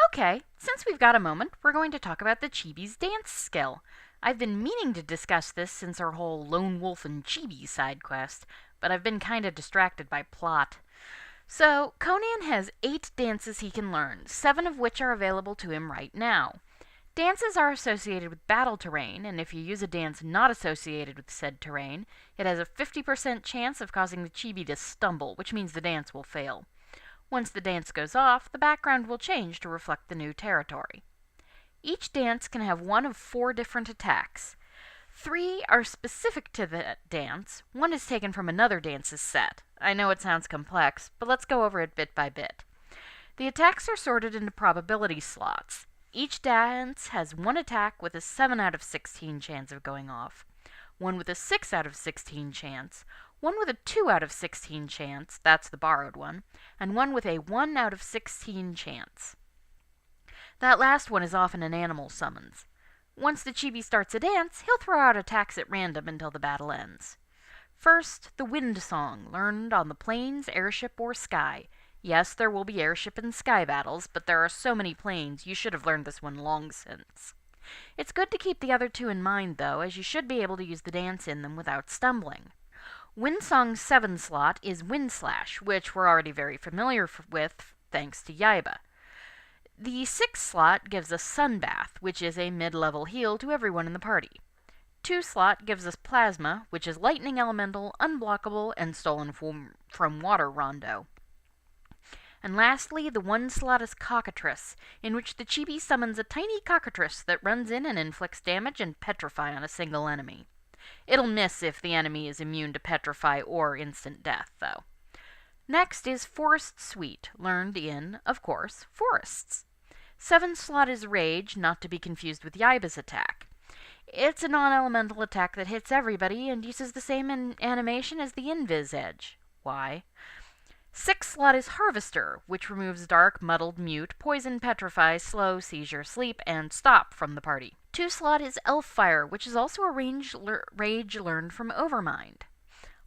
Okay, since we've got a moment, we're going to talk about the Chibi's dance skill. I've been meaning to discuss this since our whole Lone Wolf and Chibi side quest, but I've been kinda distracted by plot. So, Conan has 8 dances he can learn, 7 of which are available to him right now. Dances are associated with battle terrain, and if you use a dance not associated with said terrain, it has a 50% chance of causing the Chibi to stumble, which means the dance will fail. Once the dance goes off, the background will change to reflect the new territory. Each dance can have one of 4 different attacks. 3 are specific to the dance, 1 is taken from another dance's set. I know it sounds complex, but let's go over it bit by bit. The attacks are sorted into probability slots. Each dance has 1 attack with a 7 out of 16 chance of going off, 1 with a 6 out of 16 chance, 1 with a 2 out of 16 chance, that's the borrowed one, and 1 with a 1 out of 16 chance. That last one is often an animal summons. Once the Chibi starts a dance, he'll throw out attacks at random until the battle ends. First, the Wind Song, learned on the plains, airship, or sky. Yes, there will be airship and sky battles, but there are so many planes, you should have learned this one long since. It's good to keep the other 2 in mind, though, as you should be able to use the dance in them without stumbling. Windsong's 7 slot is Wind Slash, which we're already very familiar with thanks to Yaiba. The 6 slot gives us Sunbath, which is a mid-level heal to everyone in the party. 2 slot gives us Plasma, which is lightning elemental, unblockable, and stolen from Water Rondo. And lastly, the 1 slot is Cockatrice, in which the Chibi summons a tiny cockatrice that runs in and inflicts damage and petrify on a single enemy. It'll miss if the enemy is immune to petrify or instant death, though. Next is Forest Suite, learned in, of course, forests. 7 slot is Rage, not to be confused with Yaiba's attack. It's a non-elemental attack that hits everybody and uses the same animation as the Invis Edge. Why? 6 slot is Harvester, which removes Dark, Muddled, Mute, Poison, Petrify, Slow, Seizure, Sleep, and Stop from the party. 2 slot is Elf-Fire, which is also a rage learned from Overmind.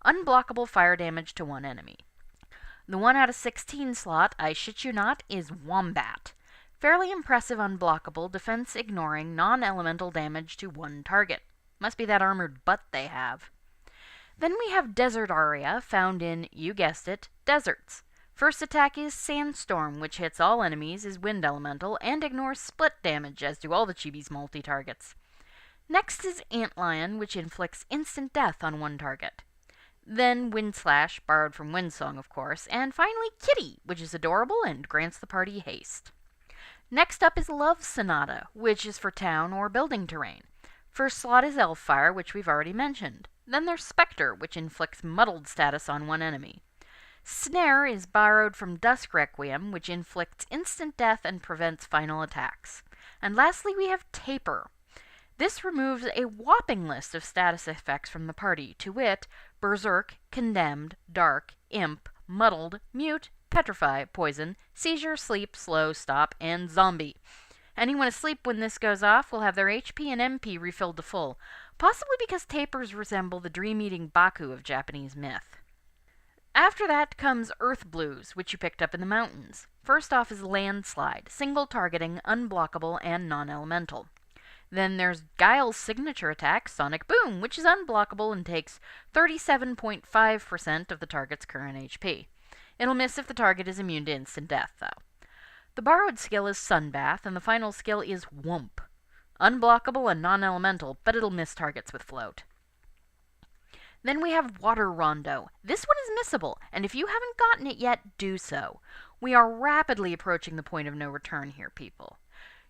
Unblockable fire damage to 1 enemy. The 1 out of 16 slot, I shit you not, is Wombat. Fairly impressive unblockable, defense-ignoring, non-elemental damage to 1 target. Must be that armored butt they have. Then we have Desert Aria, found in, you guessed it, deserts. First attack is Sandstorm, which hits all enemies, is wind elemental, and ignores split damage, as do all the Chibi's multi-targets. Next is Antlion, which inflicts instant death on 1 target. Then Wind Slash, borrowed from Windsong, of course, and finally Kitty, which is adorable and grants the party haste. Next up is Love Sonata, which is for town or building terrain. First slot is Elf-Fire, which we've already mentioned. Then there's Spectre, which inflicts muddled status on 1 enemy. Snare is borrowed from Dusk Requiem, which inflicts instant death and prevents final attacks. And lastly, we have Taper. This removes a whopping list of status effects from the party, to wit, Berserk, Condemned, Dark, Imp, Muddled, Mute, Petrify, Poison, Seizure, Sleep, Slow, Stop, and Zombie. Anyone asleep when this goes off will have their HP and MP refilled to full, possibly because tapers resemble the dream-eating Baku of Japanese myth. After that comes Earth Blues, which you picked up in the mountains. First off is Landslide, single targeting, unblockable, and non-elemental. Then there's Guile's signature attack, Sonic Boom, which is unblockable and takes 37.5% of the target's current HP. It'll miss if the target is immune to instant death, though. The borrowed skill is Sunbath, and the final skill is Whoomp. Unblockable and non-elemental, but it'll miss targets with float. Then we have Water Rondo. This one is missable, and if you haven't gotten it yet, do so. We are rapidly approaching the point of no return here, people.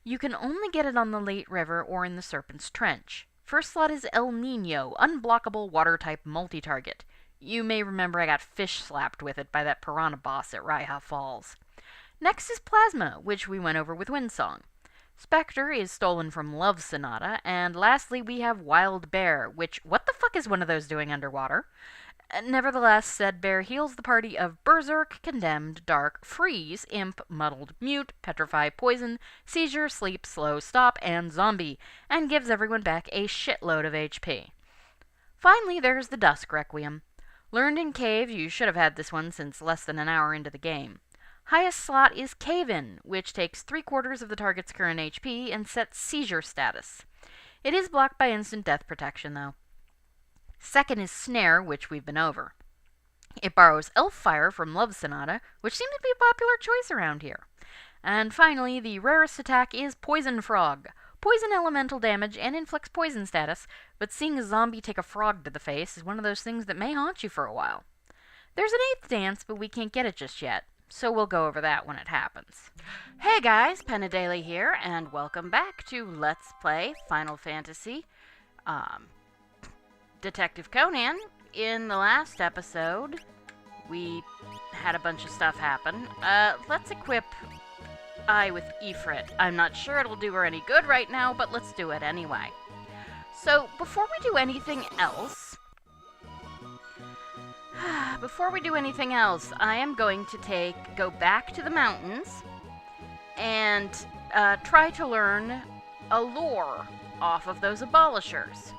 You can only get it on the Late River or in the Serpent's Trench. First slot is El Nino, unblockable water-type multi-target. You may remember I got fish slapped with it by that piranha boss at Raiha Falls. Next is Plasma, which we went over with Windsong. Spectre is stolen from Love Sonata, and lastly we have Wild Bear, which, what the fuck is one of those doing underwater? Nevertheless, said bear heals the party of Berserk, Condemned, Dark, Freeze, Imp, Muddled, Mute, Petrify, Poison, Seizure, Sleep, Slow, Stop, and Zombie, and gives everyone back a shitload of HP. Finally, there's the Dusk Requiem. Learned in Cave, you should have had this one since less than an hour into the game. Highest slot is Cave-In, which takes 3/4 of the target's current HP and sets seizure status. It is blocked by instant death protection, though. Second is Snare, which we've been over. It borrows Elf Fire from Love Sonata, which seems to be a popular choice around here. And finally, the rarest attack is Poison Frog. Poison elemental damage and inflicts poison status, but seeing a zombie take a frog to the face is one of those things that may haunt you for a while. There's an 8th dance, but we can't get it just yet, so we'll go over that when it happens. Hey guys, Penadaily here, and welcome back to Let's Play Final Fantasy Detective Conan. In the last episode, we had a bunch of stuff happen. Let's equip I with Ifrit. I'm not sure it'll do her any good right now, but let's do it anyway. So, before we do anything else, I am going to go back to the mountains and try to learn a lore off of those abolishers.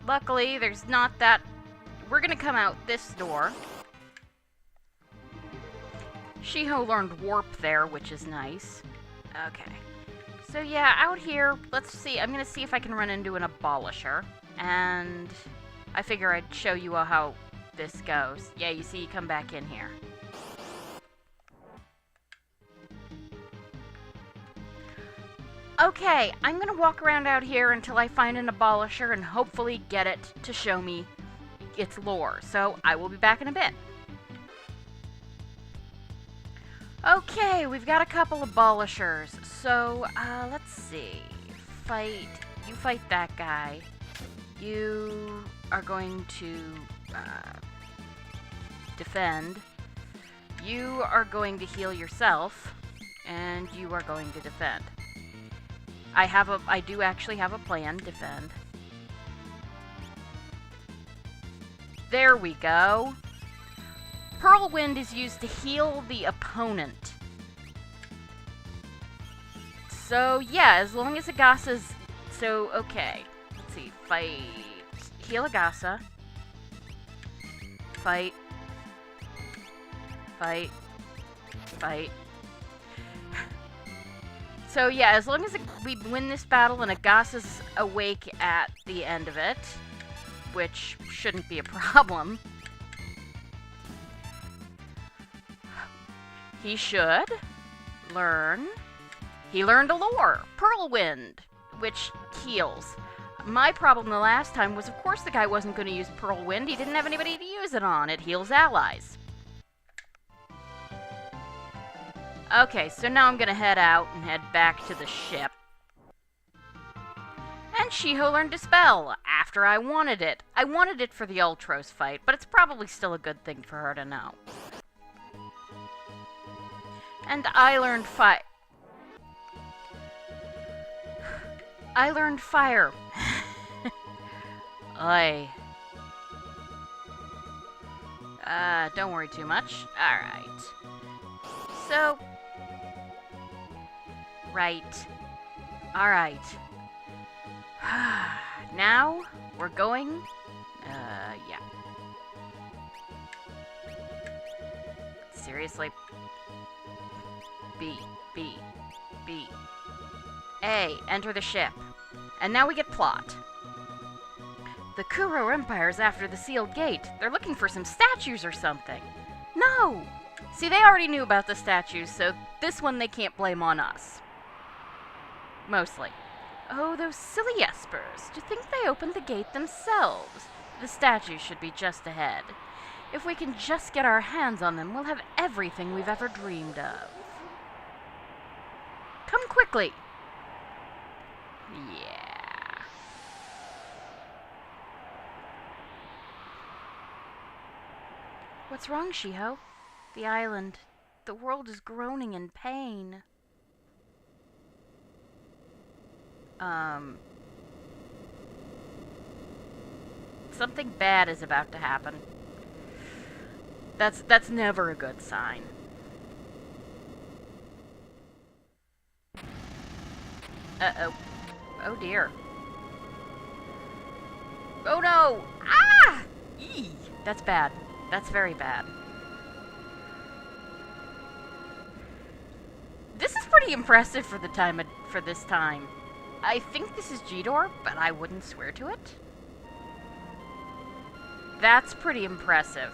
Luckily, there's not that. We're gonna come out this door. Shiho learned Warp there, which is nice. Okay. So yeah, out here, let's see. I'm gonna see if I can run into an abolisher. And I figure I'd show you how this goes. Yeah, you see, you come back in here. Okay, I'm gonna walk around out here until I find an abolisher and hopefully get it to show me its lore. So I will be back in a bit. Okay, we've got a couple abolishers. So, let's see. You fight that guy. You are going to, defend. You are going to heal yourself. And you are going to defend. I do actually have a plan. Defend. There we go. Whirlwind is used to heal the opponent. So, yeah, as long as Agasa's... So, okay. Let's see. Fight. Heal Agasa. Fight. Fight. Fight. So, yeah, as long as we win this battle and Agasa's awake at the end of it, which shouldn't be a problem... He should learn... He learned a lore, Whirlwind, which heals. My problem the last time was, of course, the guy wasn't going to use Whirlwind. He didn't have anybody to use it on. It heals allies. Okay, so now I'm going to head out and head back to the ship. And Shiho learned Dispel after I wanted it. I wanted it for the Ultros fight, but it's probably still a good thing for her to know. And I learned fire. Oi. Don't worry too much. Alright. So. Right. Alright. Now, we're going. Yeah. Seriously? B. A, enter the ship. And now we get plot. The Kuro Empire's after the sealed gate. They're looking for some statues or something. No! See, they already knew about the statues, so this one they can't blame on us. Mostly. Oh, those silly espers. To think they opened the gate themselves. The statues should be just ahead. If we can just get our hands on them, we'll have everything we've ever dreamed of. Come quickly. Yeah. What's wrong, Shiho? The island. The world is groaning in pain. Something bad is about to happen. That's never a good sign. Uh-oh. Oh dear. Oh no! Ah! Eee! That's bad. That's very bad. This is pretty impressive for this time. I think this is G-Door, but I wouldn't swear to it. That's pretty impressive.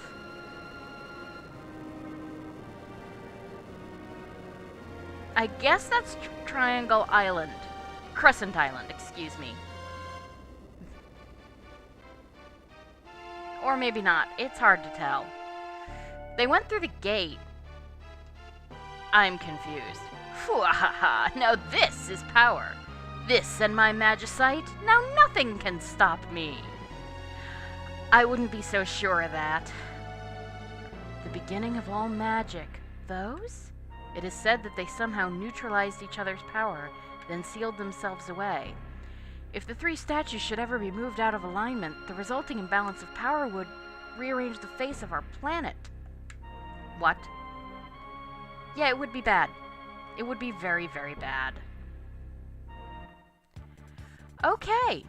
I guess that's Triangle Island. Crescent Island, excuse me. Or maybe not. It's hard to tell. They went through the gate. I'm confused. Fwahaha! Now this is power. This and my magicite. Now nothing can stop me. I wouldn't be so sure of that. The beginning of all magic. Those? It is said that they somehow neutralized each other's power, then sealed themselves away. If the three statues should ever be moved out of alignment, the resulting imbalance of power would rearrange the face of our planet. What? Yeah, it would be bad. It would be very, very bad. Okay.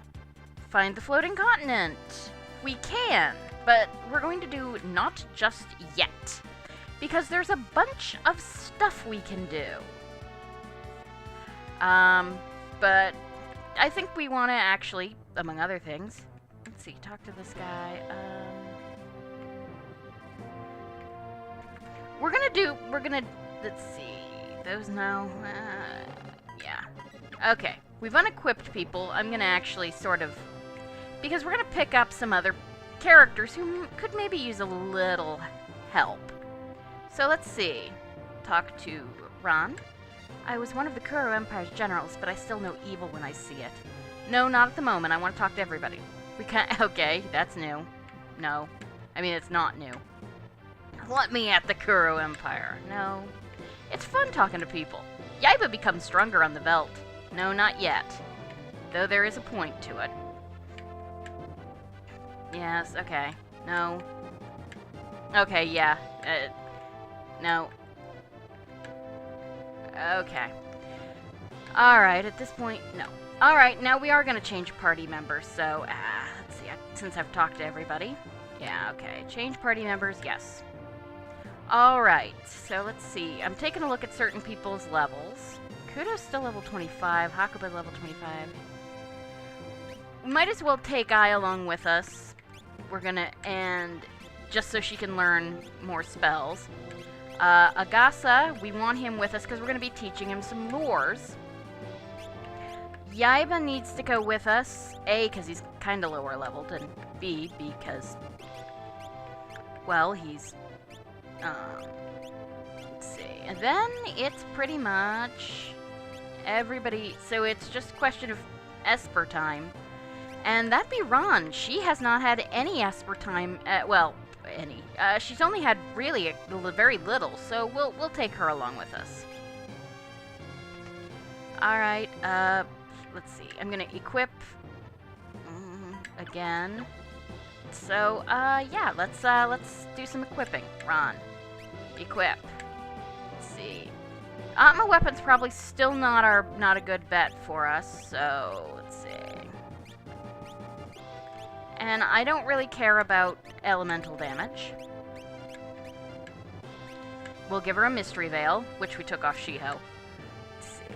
Find the floating continent. We can, but we're going to do not just yet, because there's a bunch of stuff we can do. But I think we want to actually, among other things, let's see, talk to this guy. Let's see, those no, yeah. Okay, we've unequipped people. I'm gonna actually sort of, because we're gonna pick up some other characters who could maybe use a little help. So let's see, talk to Ron. I was one of the Kuro Empire's generals, but I still know evil when I see it. No, not at the moment. I want to talk to everybody. We can't. Okay, that's new. No. I mean, it's not new. Let me at the Kuro Empire. No. It's fun talking to people. Yaiba becomes stronger on the Veldt. No, not yet. Though there is a point to it. Yes, okay. No. Okay, yeah. No. Okay. Alright, at this point, no. Alright, now we are going to change party members, so, let's see, since I've talked to everybody. Yeah, okay, change party members, yes. Alright, so let's see, I'm taking a look at certain people's levels. Kudo's still level 25, Hakuba's level 25. We might as well take Ai along with us. We're gonna, and just so she can learn more spells. Agasa, we want him with us because we're going to be teaching him some lures. Yaiba needs to go with us. A, because he's kind of lower leveled, and B, because, well, he's, let's see. And then it's pretty much everybody, so it's just a question of Esper time. And that'd be Ron. She has not had any Esper time, well, any. She's only had really very little, so we'll take her along with us. Alright, let's see. I'm gonna equip again. So, yeah, let's do some equipping. Ron. Equip. Let's see. My weapon's probably still not a good bet for us, so let's see. And I don't really care about elemental damage. We'll give her a Mystery Veil, which we took off Shiho. Let's see.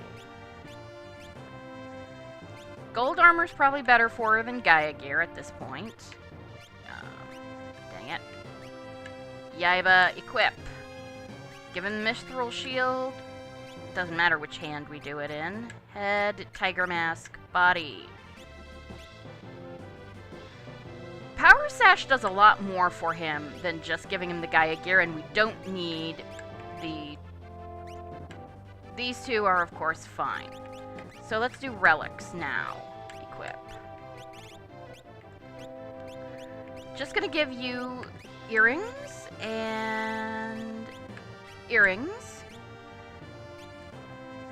Gold armor's probably better for her than Gaia gear at this point. Dang it. Yaiba, equip. Given Mithril Shield. Doesn't matter which hand we do it in. Head, Tiger Mask, body. Power Sash does a lot more for him than just giving him the Gaia gear, and we don't need the... These two are, of course, fine. So let's do relics now. Equip. Just gonna give you earrings and earrings.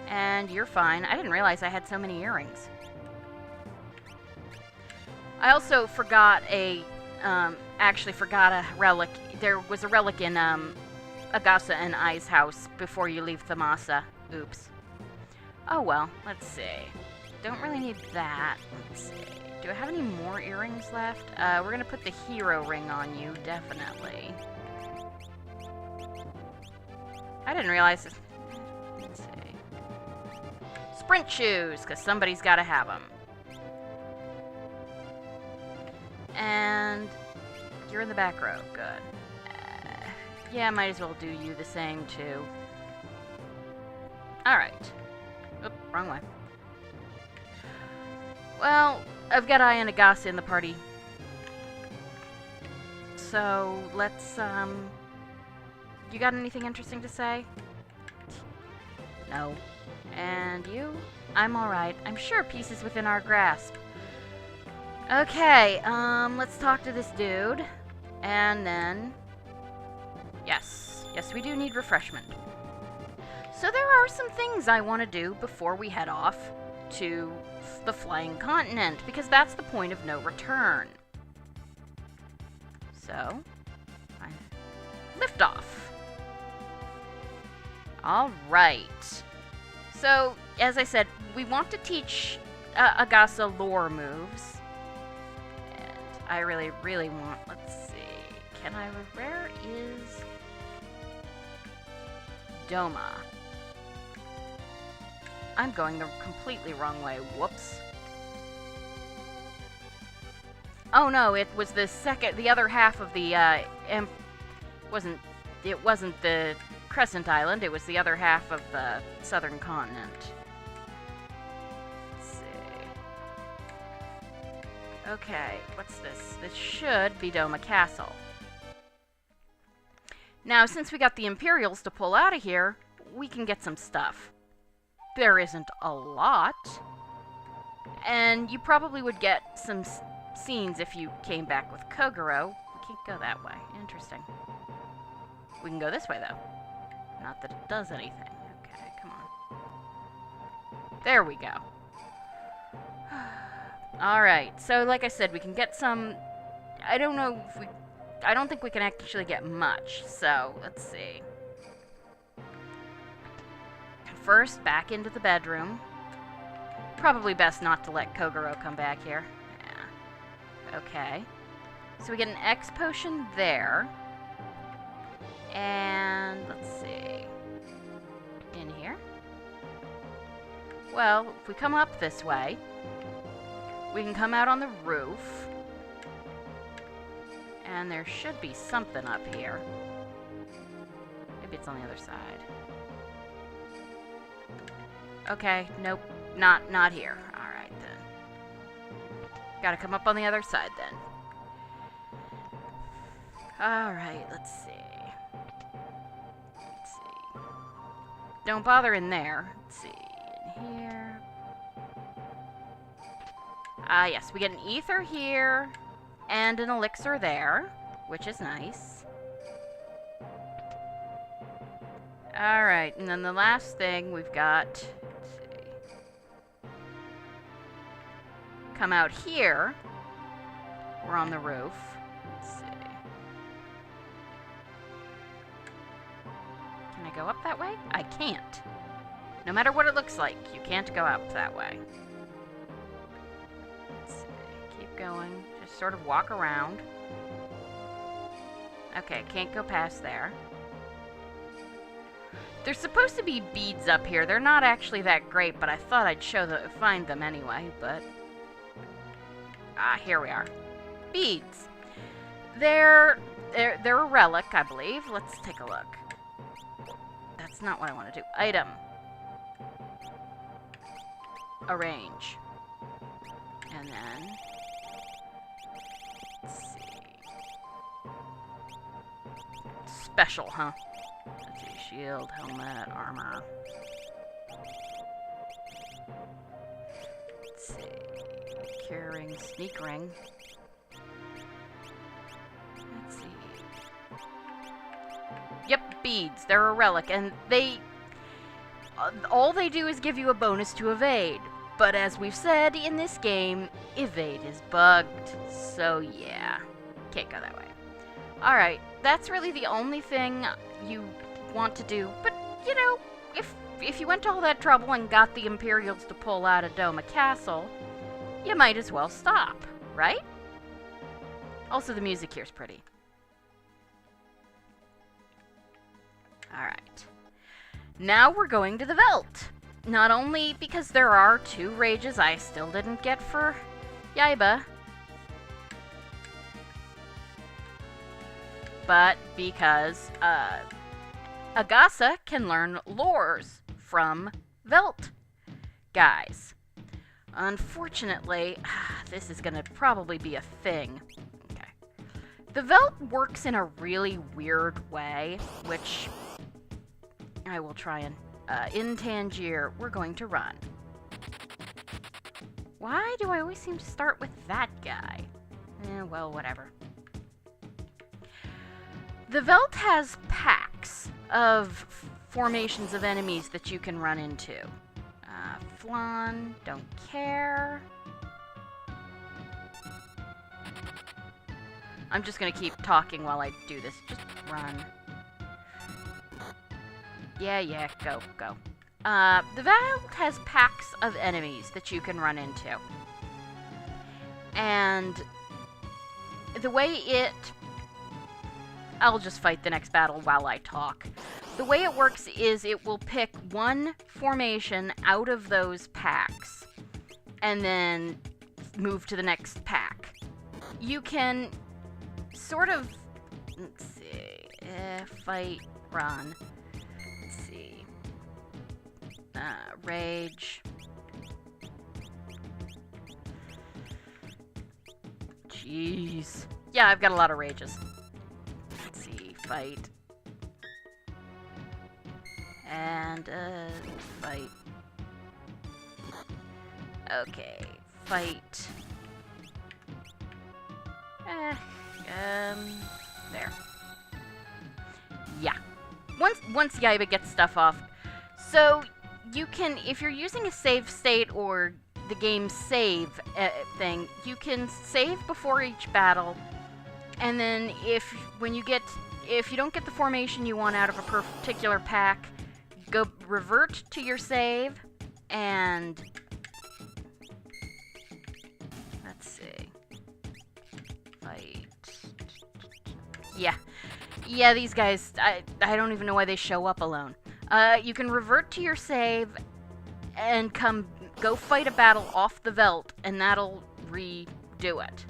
And you're fine. I didn't realize I had so many earrings. I also forgot actually forgot a relic. There was a relic in, Agasa and Ai's house before you leave Thamasa. Oops. Oh well, let's see. Don't really need that. Let's see. Do I have any more earrings left? We're gonna put the hero ring on you, definitely. I didn't realize this. Let's see. Sprint shoes, because somebody's got to have them. And you're in the back row. Good. Yeah, might as well do you the same, too. Alright. Oop, wrong way. Well, I've got Aya and Agasa in the party. So, let's, You got anything interesting to say? No. And you? I'm alright. I'm sure peace is within our grasp. Okay, let's talk to this dude. And then... Yes. Yes, we do need refreshment. So there are some things I want to do before we head off to the flying continent, because that's the point of no return. So, lift off. Alright. So, as I said, we want to teach Agasa lore moves. And I really, really want... Let's see. Can I... Where is... Doma? I'm going the completely wrong way. Whoops. Oh no, it was the other half of the, it wasn't the Crescent Island, it was the other half of the southern continent. Let's see. Okay, what's this? This should be Doma Castle. Now, since we got the Imperials to pull out of here, we can get some stuff. There isn't a lot. And you probably would get some scenes if you came back with Kogoro. We can't go that way. Interesting. We can go this way, though. Not that it does anything. Okay, come on. There we go. Alright, so like I said, we can get some... I don't know if we... I don't think we can actually get much, so let's see. First, back into the bedroom. Probably best not to let Kogoro come back here. Yeah. Okay. So we get an X potion there. And let's see. In here. Well, if we come up this way, we can come out on the roof. And there should be something up here. Maybe it's on the other side. Okay, nope. Not here. Alright, then. Gotta come up on the other side, then. Alright, let's see. Let's see. Don't bother in there. Let's see. In here. Ah, yes. We get an ether here. And an elixir there. Which is nice. Alright, and then the last thing we've got... Let's see. Come out here. We're on the roof. Let's see. Can I go up that way? I can't. No matter what it looks like, you can't go up that way. Let's see. Keep going. Just sort of walk around. Okay, can't go past there. There's supposed to be beads up here. They're not actually that great, but I thought I'd find them anyway, but... Ah, here we are. Beads. They're a relic, I believe. Let's take a look. That's not what I want to do. Item. Arrange. And then... Let's see. Special, huh? Let's see. Shield, helmet, armor. Let's see. Cure ring, sneak ring. Let's see. Yep, beads. They're a relic, and they... all they do is give you a bonus to evade. But as we've said, in this game, evade is bugged. So yeah, can't go that way. Alright, that's really the only thing you want to do. But, you know, if you went to all that trouble and got the Imperials to pull out of Doma Castle, you might as well stop, right? Also, the music here's pretty. Alright. Now we're going to the Veld. Not only because there are 2 rages I still didn't get for Yaiba, but because Agasa can learn lores from Veld guys. Unfortunately, this is going to probably be a thing. Okay. The Veld works in a really weird way, which I will try and... in Tangier, we're going to run. Why do I always seem to start with that guy? Well, whatever. The Veld has packs of formations of enemies that you can run into. Flan, don't care. I'm just gonna keep talking while I do this. Just run. Yeah, go. The Veld has packs of enemies that you can run into. And the way it... I'll just fight the next battle while I talk. The way it works is it will pick one formation out of those packs and then move to the next pack. You can sort of... Let's see... fight, run... Rage. Jeez. Yeah, I've got a lot of rages. Let's see. Fight. And, fight. Okay. Fight. There. Yeah. Once Yaiba gets stuff off. So... You can, if you're using a save state or the game save thing, you can save before each battle, and then if you don't get the formation you want out of a particular pack, go revert to your save, and let's see, fight. Yeah, these guys, I don't even know why they show up alone. You can revert to your save and go fight a battle off the Veld, and that'll redo it.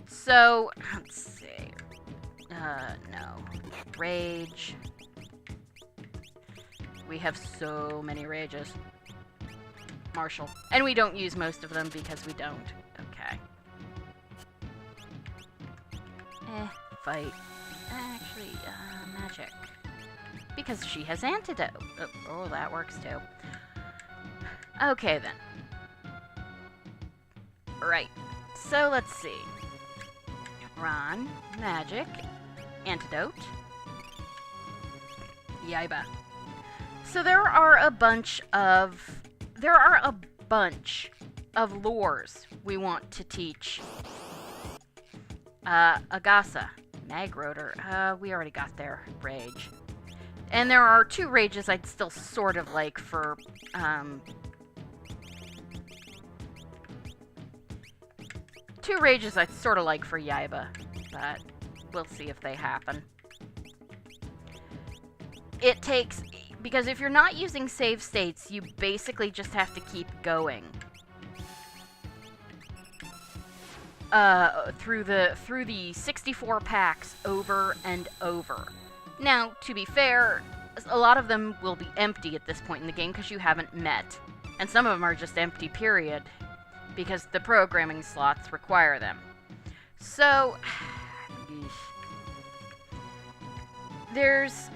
So, let's see. No. Rage. We have so many rages. Marshall. And we don't use most of them because we don't. Okay. Fight. Actually, magic. Because she has antidote. Oh, that works too. Okay, then. Right. So, let's see. Ron, magic, antidote, Yaiba. So there are a bunch of lores we want to teach. Agasa, Magroder. We already got their rage. And there are 2 rages I'd still sort of like for, 2 rages I'd sort of like for Yaiba, but we'll see if they happen. It takes, because if you're not using save states, you basically just have to keep going. Through the 64 packs over and over. Now, to be fair, a lot of them will be empty at this point in the game because you haven't met. And some of them are just empty, period, because the programming slots require them. So, there's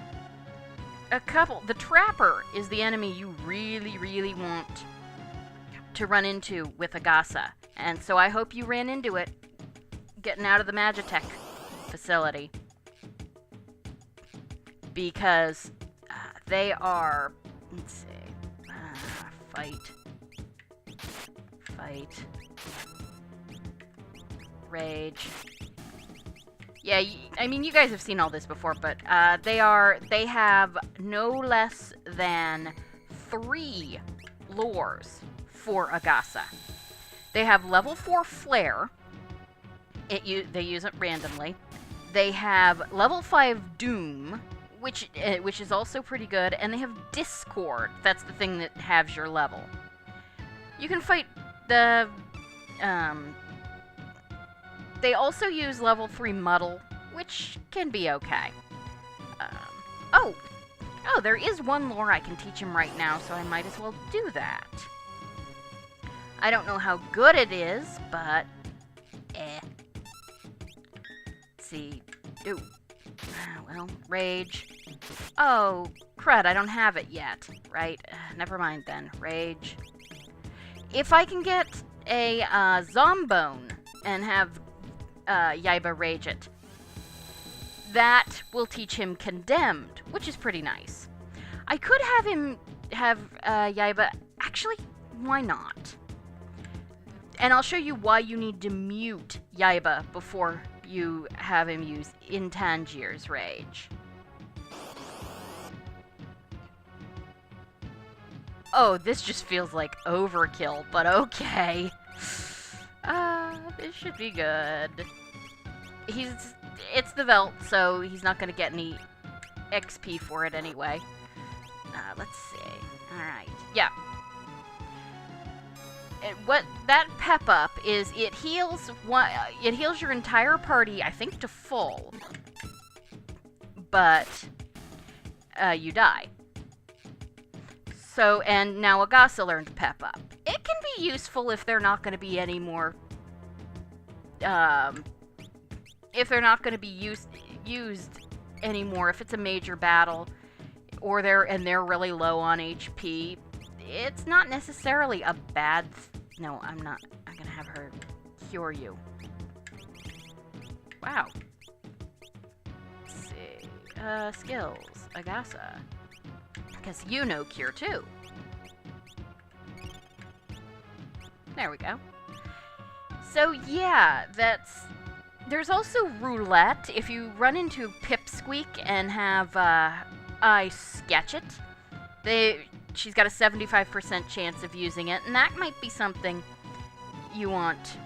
a couple. The Trapper is the enemy you really, really want to run into with Agasa. And so I hope you ran into it getting out of the Magitech facility. Because they are, let's see, fight, rage. Yeah, I mean, you guys have seen all this before, but they have no less than 3 lores. for Agasa. They have level 4 Flare. They use it randomly. They have level 5 Doom, which is also pretty good, and they have Discord. That's the thing that halves your level. You can fight the... they also use level 3 Muddle, which can be okay. Oh, there is one lore I can teach him right now, so I might as well do that. I don't know how good it is, but... Let's see. Ooh. Well, Rage. Oh, crud, I don't have it yet. Right, never mind then. Rage. If I can get a Zombone and have Yaiba rage it, that will teach him Condemned, which is pretty nice. I could have him have Yaiba... Actually, why not? And I'll show you why you need to mute Yaiba before you have him use Intangier's Rage. Oh, this just feels like overkill, but okay. This should be good. It's the Velt, so he's not going to get any XP for it anyway. Let's see. Alright, yeah. What that pep up is, it heals your entire party, I think, to full. But you die. So, and now Agasa learned pep up. It can be useful if they're not going to be any more if they're not going to be used anymore, if it's a major battle or they're really low on HP. It's not necessarily a bad... No, I'm not. I'm gonna have her cure you. Wow. Let's see. Skills. Agasa. Because you know cure too. There we go. So yeah, there's also Roulette. If you run into Pipsqueak and have I sketch it, she's got a 75% chance of using it, and that might be something you want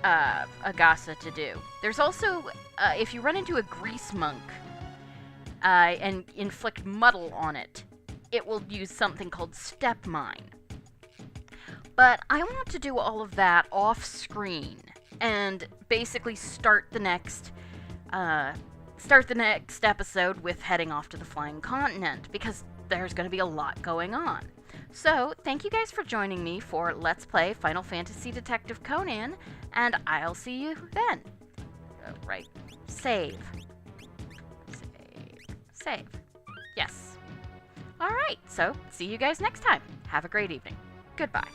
Agasa to do. There's also, if you run into a Grease Monk and inflict Muddle on it, it will use something called Step Mine. But I want to do all of that off-screen and basically start the next episode with heading off to the Flying Continent, because there's going to be a lot going on. So, thank you guys for joining me for Let's Play Final Fantasy Detective Conan, and I'll see you then. Right. Save. Save. Yes. Alright, so, see you guys next time. Have a great evening. Goodbye.